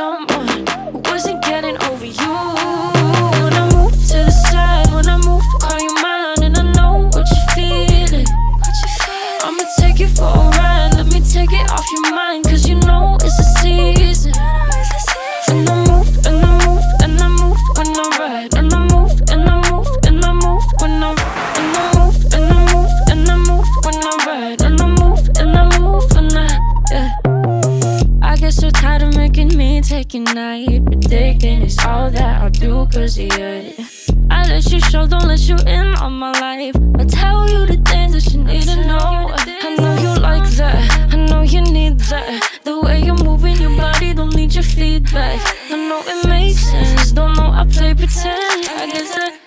someone who wasn't getting over you. When I move to the side, when I move, call you mine, and I know what you're feeling. I'ma take you for a ride, let me take it off your mind, cause you know it's a season. And I move, and I move, and I move when I ride, and I move, and I move, and I move when I ride, and I move, and I move, and I move when I ride, and I move, and I move when I get so tired of making me take a night, predicting it's all that I'll do cause of you. I let you show, don't let you in on my life. I tell you the things that you need to know. I know you like that, I know you need that. The way you're moving your body, don't need your feedback. I know it makes sense, don't know I play pretend. I guess that